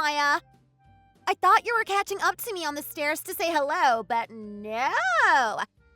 Maya. I thought you were catching up to me on the stairs to say hello, but no.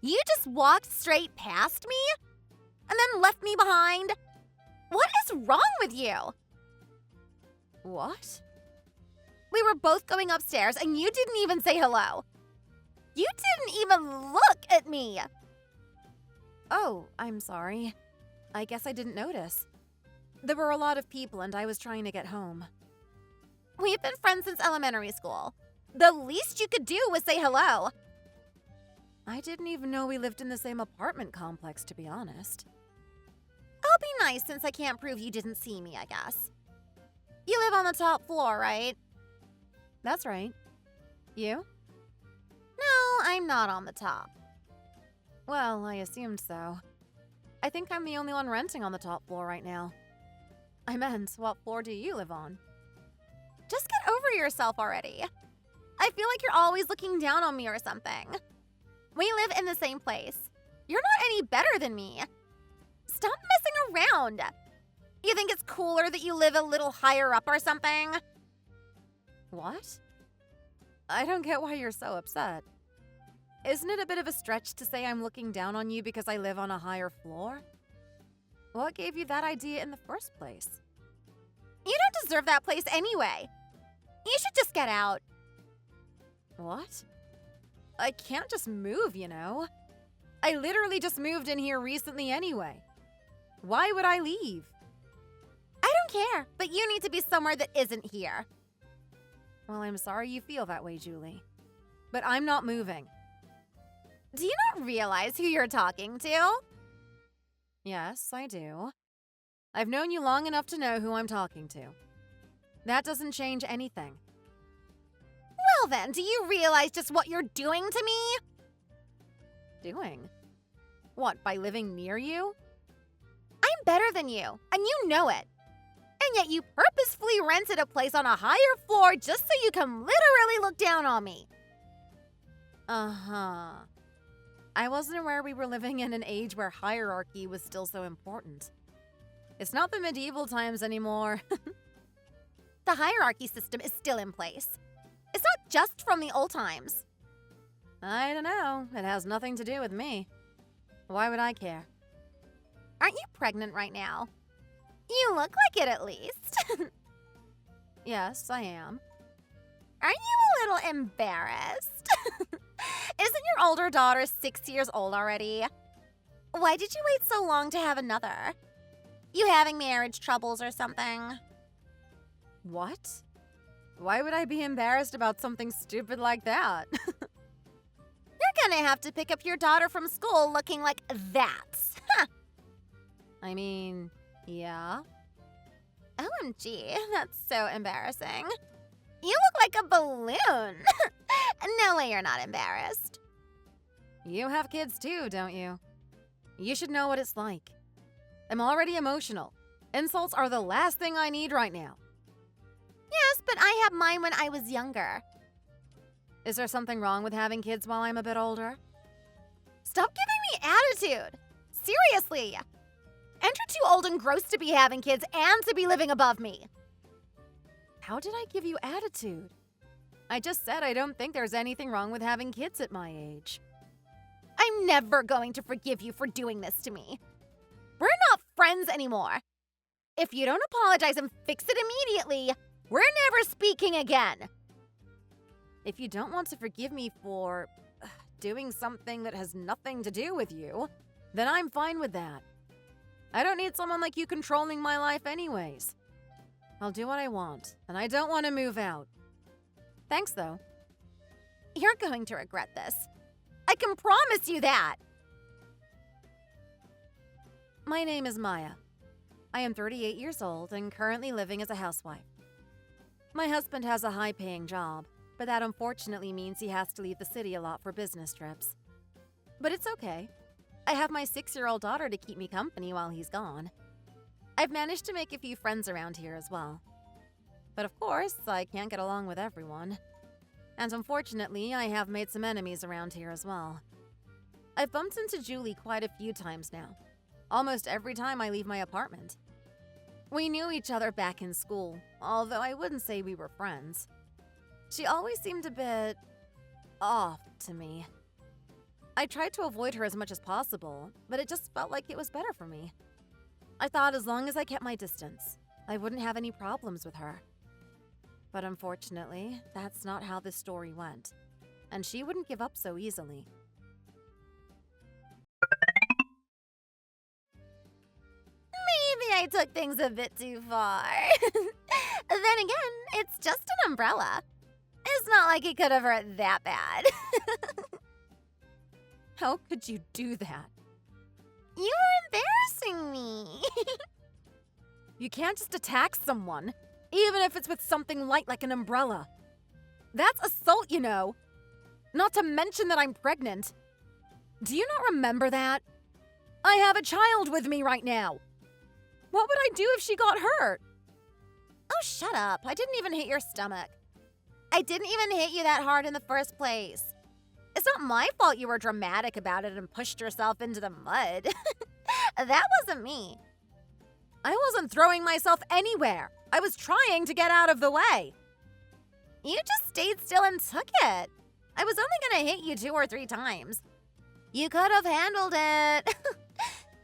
You just walked straight past me and then left me behind. What is wrong with you? What? We were both going upstairs and you didn't even say hello. You didn't even look at me. Oh, I'm sorry. I guess I didn't notice. There were a lot of people and I was trying to get home. We've been friends since elementary school. The least you could do was say hello. I didn't even know we lived in the same apartment complex, to be honest. I'll be nice since I can't prove you didn't see me, I guess. You live on the top floor, right? That's right. You? No, I'm not on the top. Well, I assumed so. I think I'm the only one renting on the top floor right now. I meant, what floor do you live on? Just get over yourself already. I feel like you're always looking down on me or something. We live in the same place. You're not any better than me. Stop messing around. You think it's cooler that you live a little higher up or something? What? I don't get why you're so upset. Isn't it a bit of a stretch to say I'm looking down on you because I live on a higher floor? What gave you that idea in the first place? You don't deserve that place anyway. You should just get out. What? I can't just move, you know. I literally just moved in here recently anyway. Why would I leave? I don't care, but you need to be somewhere that isn't here. Well, I'm sorry you feel that way, Julie. But I'm not moving. Do you not realize who you're talking to? Yes, I do. I've known you long enough to know who I'm talking to. That doesn't change anything. Well then, do you realize just what you're doing to me? Doing? What, by living near you? I'm better than you, and you know it. And yet you purposefully rented a place on a higher floor just so you can literally look down on me. Uh-huh. I wasn't aware we were living in an age where hierarchy was still so important. It's not the medieval times anymore. The hierarchy system is still in place. It's not just from the old times. I don't know. It has nothing to do with me. Why would I care? Aren't you pregnant right now? You look like it at least. Yes, I am. Aren't you a little embarrassed? Isn't your older daughter 6 years old already? Why did you wait so long to have another? You having marriage troubles or something? What? Why would I be embarrassed about something stupid like that? You're gonna have to pick up your daughter from school looking like that. I mean, yeah. OMG, that's so embarrassing. You look like a balloon. No way you're not embarrassed. You have kids too, don't you? You should know what it's like. I'm already emotional. Insults are the last thing I need right now. Yes, but I had mine when I was younger. Is there something wrong with having kids while I'm a bit older? Stop giving me attitude. Seriously. And you're too old and gross to be having kids and to be living above me. How did I give you attitude? I just said I don't think there's anything wrong with having kids at my age. I'm never going to forgive you for doing this to me. We're not friends anymore. If you don't apologize and fix it immediately, we're never speaking again. If you don't want to forgive me for doing something that has nothing to do with you, then I'm fine with that. I don't need someone like you controlling my life anyways. I'll do what I want, and I don't want to move out. Thanks, though. You're going to regret this. I can promise you that. My name is Maya. I am 38 years old and currently living as a housewife. My husband has a high-paying job, but that unfortunately means he has to leave the city a lot for business trips. But it's okay. I have my 6-year-old daughter to keep me company while he's gone. I've managed to make a few friends around here as well. But of course, I can't get along with everyone. And unfortunately, I have made some enemies around here as well. I've bumped into Julie quite a few times now. Almost every time I leave my apartment. We knew each other back in school, although I wouldn't say we were friends. She always seemed a bit off to me. I tried to avoid her as much as possible, but it just felt like it was better for me. I thought as long as I kept my distance, I wouldn't have any problems with her. But unfortunately, that's not how this story went, and she wouldn't give up so easily. Maybe I took things a bit too far. Then again, it's just an umbrella. It's not like it could have hurt that bad. How could you do that? You were embarrassing me. You can't just attack someone, even if it's with something light like an umbrella. That's assault, you know. Not to mention that I'm pregnant. Do you not remember that? I have a child with me right now. What would I do if she got hurt? Oh, shut up. I didn't even hit your stomach. I didn't even hit you that hard in the first place. It's not my fault you were dramatic about it and pushed yourself into the mud. That wasn't me. I wasn't throwing myself anywhere. I was trying to get out of the way. You just stayed still and took it. I was only gonna hit you 2 or 3 times. You could have handled it.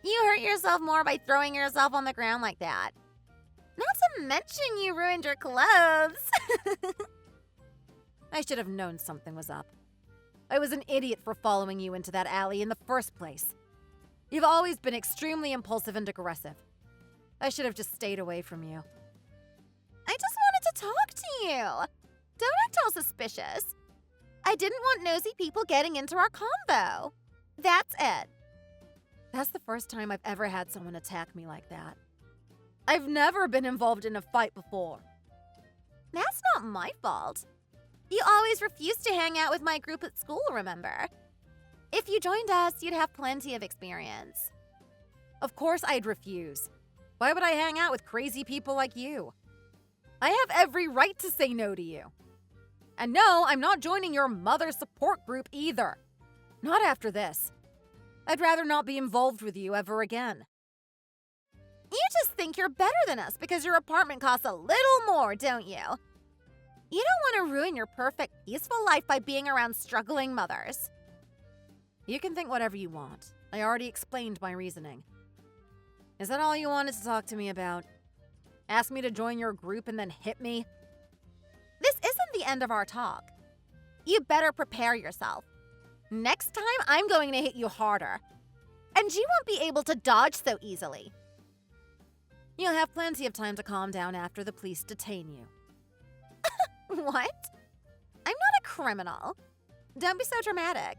You hurt yourself more by throwing yourself on the ground like that. Not to mention you ruined your clothes. I should have known something was up. I was an idiot for following you into that alley in the first place. You've always been extremely impulsive and aggressive. I should have just stayed away from you. I just wanted to talk to you. Don't act all suspicious. I didn't want nosy people getting into our convo. That's it. That's the first time I've ever had someone attack me like that. I've never been involved in a fight before. That's not my fault. You always refused to hang out with my group at school, remember? If you joined us, you'd have plenty of experience. Of course I'd refuse. Why would I hang out with crazy people like you? I have every right to say no to you. And no, I'm not joining your mother support group either. Not after this. I'd rather not be involved with you ever again. You just think you're better than us because your apartment costs a little more, don't you? You don't want to ruin your perfect, peaceful life by being around struggling mothers. You can think whatever you want. I already explained my reasoning. Is that all you wanted to talk to me about? Ask me to join your group and then hit me? This isn't the end of our talk. You better prepare yourself. Next time, I'm going to hit you harder. And you won't be able to dodge so easily. You'll have plenty of time to calm down after the police detain you. What? I'm not a criminal. Don't be so dramatic.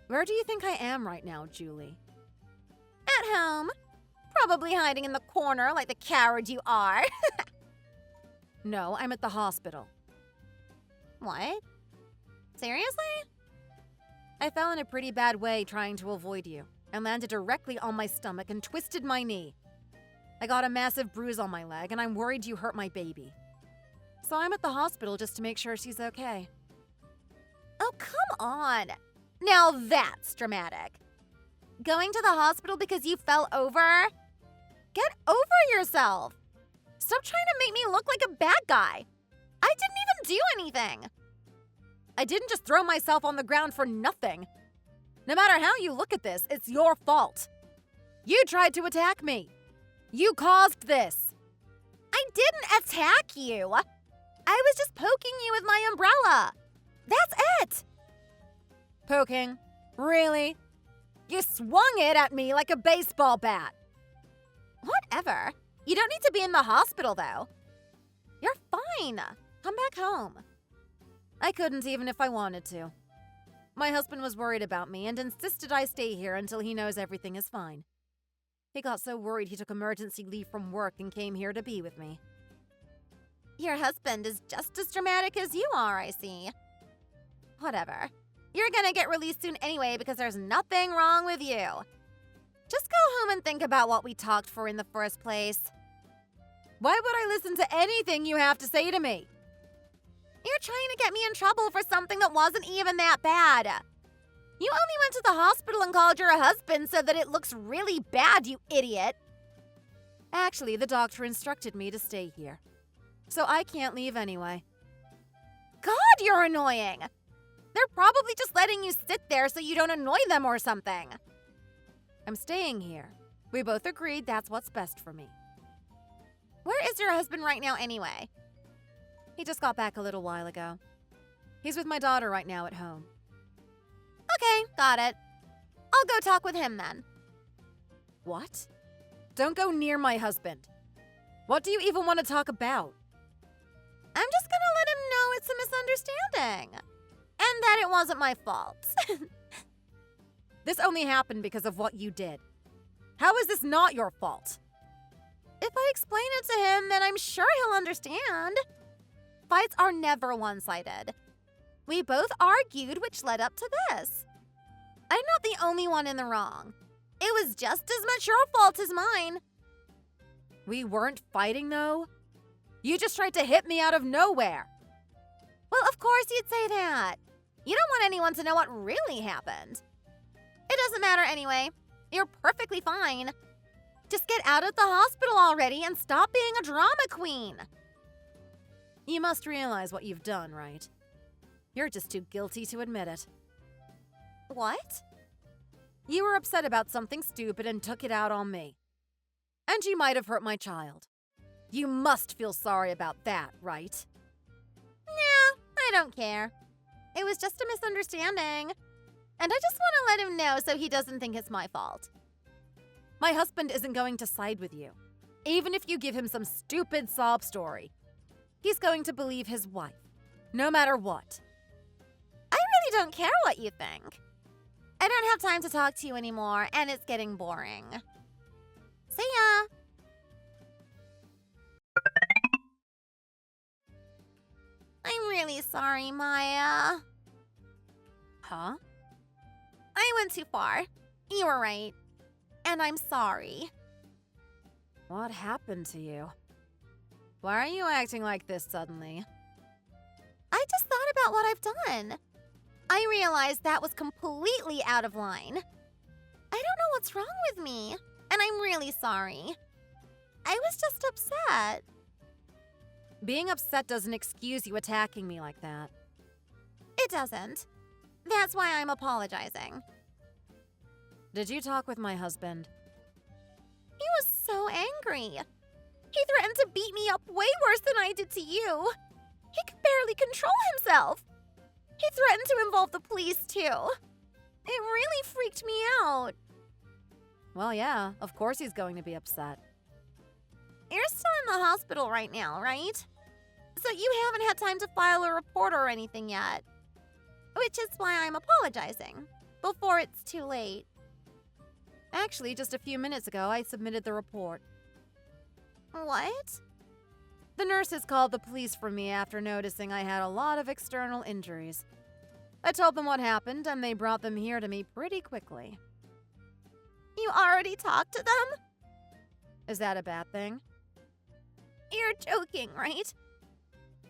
Where do you think I am right now, Julie? At home. Probably hiding in the corner like the coward you are. No, I'm at the hospital. What? Seriously? I fell in a pretty bad way trying to avoid you and landed directly on my stomach and twisted my knee. I got a massive bruise on my leg and I'm worried you hurt my baby. So I'm at the hospital just to make sure she's okay. Oh, come on. Now that's dramatic. Going to the hospital because you fell over? Get over yourself. Stop trying to make me look like a bad guy. I didn't even do anything. I didn't just throw myself on the ground for nothing. No matter how you look at this, it's your fault. You tried to attack me. You caused this. I didn't attack you. I was just poking you with my umbrella. That's it. Poking? Really? You swung it at me like a baseball bat. Whatever. You don't need to be in the hospital, though. You're fine. Come back home. I couldn't even if I wanted to. My husband was worried about me and insisted I stay here until he knows everything is fine. He got so worried he took emergency leave from work and came here to be with me. Your husband is just as dramatic as you are, I see. Whatever. You're gonna get released soon anyway because there's nothing wrong with you. Just go home and think about what we talked for in the first place. Why would I listen to anything you have to say to me? You're trying to get me in trouble for something that wasn't even that bad. You only went to the hospital and called your husband so that it looks really bad, you idiot. Actually, the doctor instructed me to stay here. So I can't leave anyway. God, you're annoying! They're probably just letting you sit there so you don't annoy them or something. I'm staying here. We both agreed that's what's best for me. Where is your husband right now anyway? He just got back a little while ago. He's with my daughter right now at home. Okay, got it. I'll go talk with him then. What? Don't go near my husband. What do you even want to talk about? I'm just gonna let him know it's a misunderstanding. And that it wasn't my fault. This only happened because of what you did. How is this not your fault? If I explain it to him, then I'm sure he'll understand. Fights are never one-sided. We both argued, which led up to this. I'm not the only one in the wrong. It was just as much your fault as mine. We weren't fighting, though. You just tried to hit me out of nowhere. Well, of course you'd say that. You don't want anyone to know what really happened. It doesn't matter anyway. You're perfectly fine. Just get out of the hospital already and stop being a drama queen. You must realize what you've done, right? You're just too guilty to admit it. What? You were upset about something stupid and took it out on me. And you might have hurt my child. You must feel sorry about that, right? Nah, I don't care. It was just a misunderstanding. And I just want to let him know so he doesn't think it's my fault. My husband isn't going to side with you. Even if you give him some stupid sob story. He's going to believe his wife, no matter what. I really don't care what you think. I don't have time to talk to you anymore, and it's getting boring. See ya! I'm really sorry, Maya. Huh? I went too far. You were right. And I'm sorry. What happened to you? Why are you acting like this suddenly? I just thought about what I've done. I realized that was completely out of line. I don't know what's wrong with me, and I'm really sorry. I was just upset. Being upset doesn't excuse you attacking me like that. It doesn't. That's why I'm apologizing. Did you talk with my husband? He was so angry. He threatened to beat me up way worse than I did to you. He could barely control himself. He threatened to involve the police, too. It really freaked me out. Well, yeah, of course he's going to be upset. You're still in the hospital right now, right? So you haven't had time to file a report or anything yet. Which is why I'm apologizing, before it's too late. Actually, just a few minutes ago, I submitted the report. What? The nurses called the police for me after noticing I had a lot of external injuries. I told them what happened, and they brought them here to me pretty quickly. You already talked to them? Is that a bad thing? You're joking, right?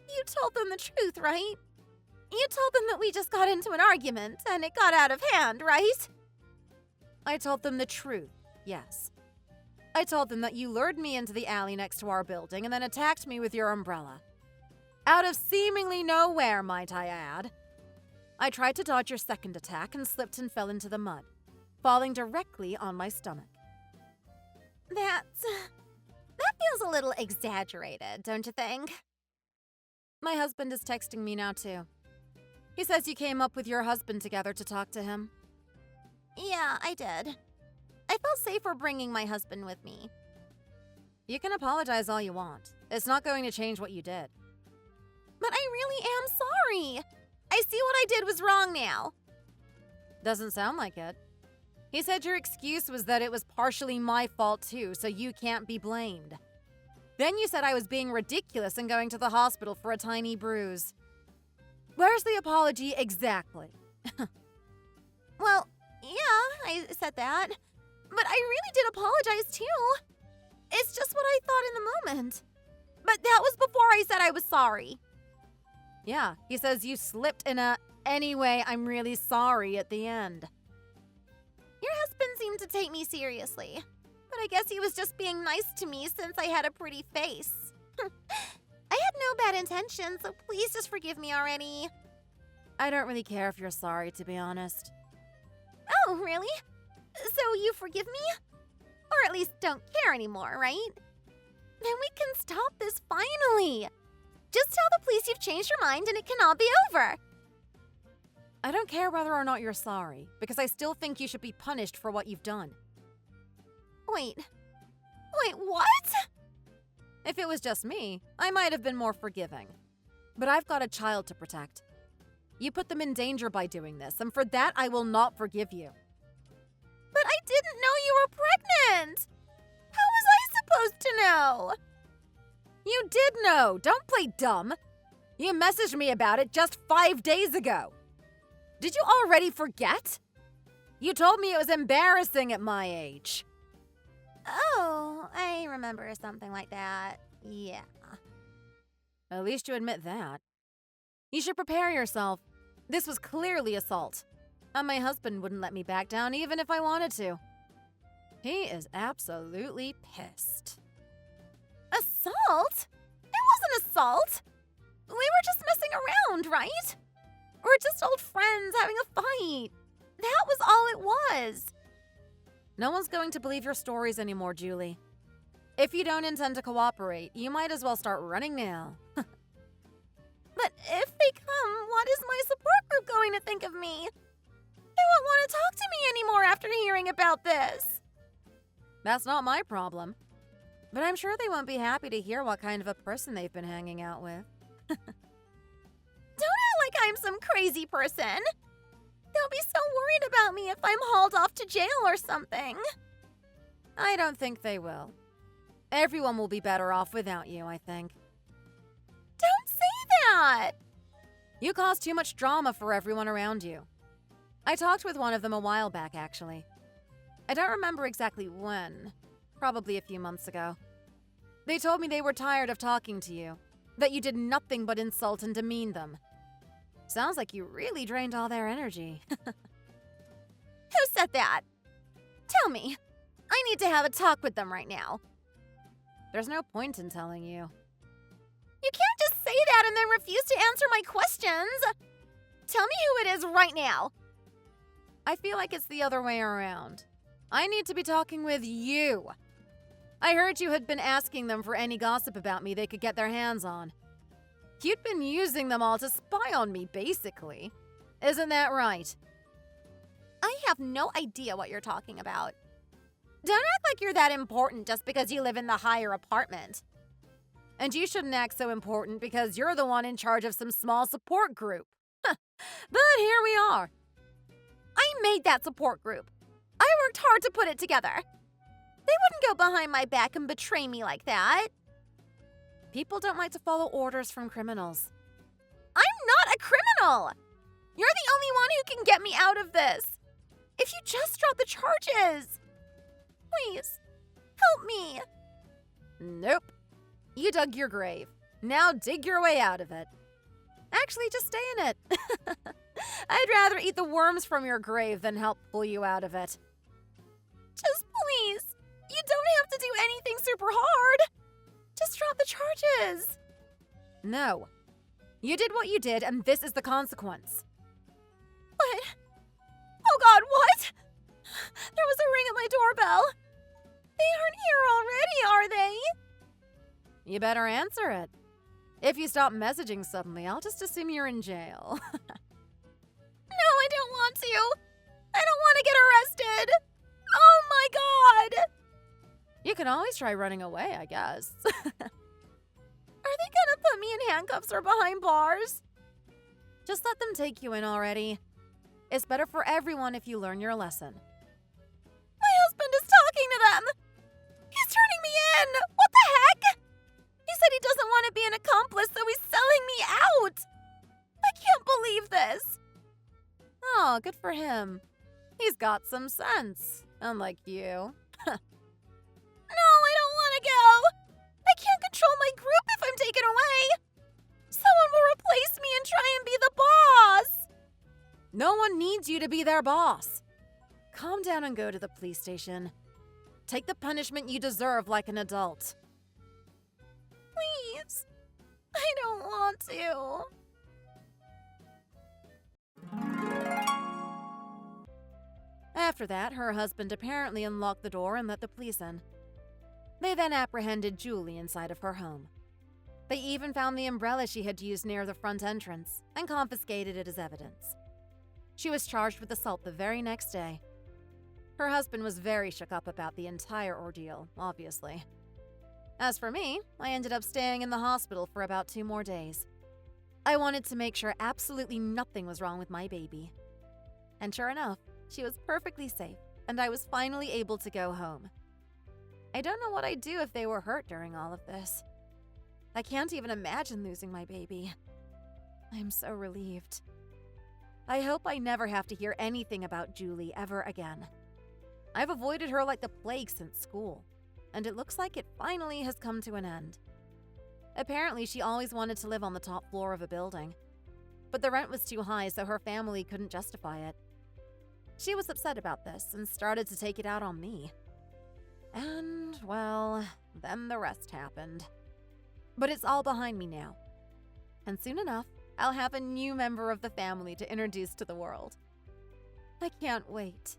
You told them the truth, right? You told them that we just got into an argument and it got out of hand, right? I told them the truth, yes. I told them that you lured me into the alley next to our building and then attacked me with your umbrella. Out of seemingly nowhere, might I add. I tried to dodge your second attack and slipped and fell into the mud, falling directly on my stomach. That feels a little exaggerated, don't you think? My husband is texting me now, too. He says you came up with your husband together to talk to him. Yeah, I did. I felt safer bringing my husband with me. You can apologize all you want. It's not going to change what you did. But I really am sorry. I see what I did was wrong now. Doesn't sound like it. He said your excuse was that it was partially my fault too, so you can't be blamed. Then you said I was being ridiculous and going to the hospital for a tiny bruise. Where's the apology exactly? Well, yeah, I said that. But I really did apologize too. It's just what I thought in the moment. But that was before I said I was sorry. Yeah, he says you slipped in a, anyway, I'm really sorry at the end. Your husband seemed to take me seriously. but I guess he was just being nice to me since I had a pretty face. I had no bad intentions, so please just forgive me already. I don't really care if you're sorry, to be honest. Oh, really? So you forgive me? Or at least don't care anymore, right? Then we can stop this finally. Just tell the police you've changed your mind and it can all be over. I don't care whether or not you're sorry, because I still think you should be punished for what you've done. Wait, what? If it was just me, I might have been more forgiving. But I've got a child to protect. You put them in danger by doing this, and for that I will not forgive you. But I didn't know you were pregnant. How was I supposed to know? You did know. Don't play dumb. You messaged me about it just 5 days ago. Did you already forget? You told me it was embarrassing at my age. Oh, I remember something like that. Yeah. At least you admit that. You should prepare yourself. This was clearly assault. And my husband wouldn't let me back down even if I wanted to. He is absolutely pissed. Assault? It wasn't assault. We were just messing around, right? We're just old friends having a fight. That was all it was. No one's going to believe your stories anymore, Julie. If you don't intend to cooperate, you might as well start running now. But if they come, what is my support group going to think of me? They won't want to talk to me anymore after hearing about this. That's not my problem. But I'm sure they won't be happy to hear what kind of a person they've been hanging out with. Don't act like I'm some crazy person. They'll be so worried about me if I'm hauled off to jail or something. I don't think they will. Everyone will be better off without you, I think. Don't say that! You cause too much drama for everyone around you. I talked with one of them a while back, actually. I don't remember exactly when. Probably a few months ago. They told me they were tired of talking to you. That you did nothing but insult and demean them. Sounds like you really drained all their energy. Who said that? Tell me. I need to have a talk with them right now. There's no point in telling you. You can't just say that and then refuse to answer my questions. Tell me who it is right now. I feel like it's the other way around. I need to be talking with you. I heard you had been asking them for any gossip about me they could get their hands on. You'd been using them all to spy on me, basically. Isn't that right? I have no idea what you're talking about. Don't act like you're that important just because you live in the higher apartment. And you shouldn't act so important because you're the one in charge of some small support group. But here we are. I made that support group. I worked hard to put it together. They wouldn't go behind my back and betray me like that. People don't like to follow orders from criminals. I'm not a criminal! You're the only one who can get me out of this. If you just drop the charges. Please, help me. Nope. You dug your grave. Now dig your way out of it. Actually, just stay in it. I'd rather eat the worms from your grave than help pull you out of it. Just please. You don't have to do anything super hard. Just drop the charges. No. You did what you did, and this is the consequence. What? Oh God, what? There was a ring at my doorbell. They aren't here already, are they? You better answer it. If you stop messaging suddenly, I'll just assume you're in jail. No, I don't want to. I don't want to get arrested. Oh my God. You can always try running away, I guess. Are they gonna put me in handcuffs or behind bars? Just let them take you in already. It's better for everyone if you learn your lesson. My husband is talking to them. He's turning me in. What the heck? He said he doesn't want to be an accomplice, so he's selling me out. I can't believe this. Oh, good for him. He's got some sense, unlike you. No, I don't want to go. I can't control my group if I'm taken away. Someone will replace me and try and be the boss. No one needs you to be their boss. Calm down and go to the police station. Take the punishment you deserve like an adult. Please. I don't want to. After that, her husband apparently unlocked the door and let the police in. They then apprehended Julie inside of her home. They even found the umbrella she had used near the front entrance and confiscated it as evidence. She was charged with assault the very next day. Her husband was very shook up about the entire ordeal, obviously. As for me, I ended up staying in the hospital for about 2 more days. I wanted to make sure absolutely nothing was wrong with my baby. And sure enough, she was perfectly safe, and I was finally able to go home. I don't know what I'd do if they were hurt during all of this. I can't even imagine losing my baby. I'm so relieved. I hope I never have to hear anything about Julie ever again. I've avoided her like the plague since school, and it looks like it finally has come to an end. Apparently, she always wanted to live on the top floor of a building, but the rent was too high, so her family couldn't justify it. She was upset about this and started to take it out on me. And, well, then the rest happened. But it's all behind me now. And soon enough, I'll have a new member of the family to introduce to the world. I can't wait.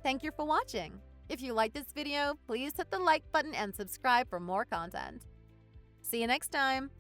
Thank you for watching. If you liked this video, please hit the like button and subscribe for more content. See you next time.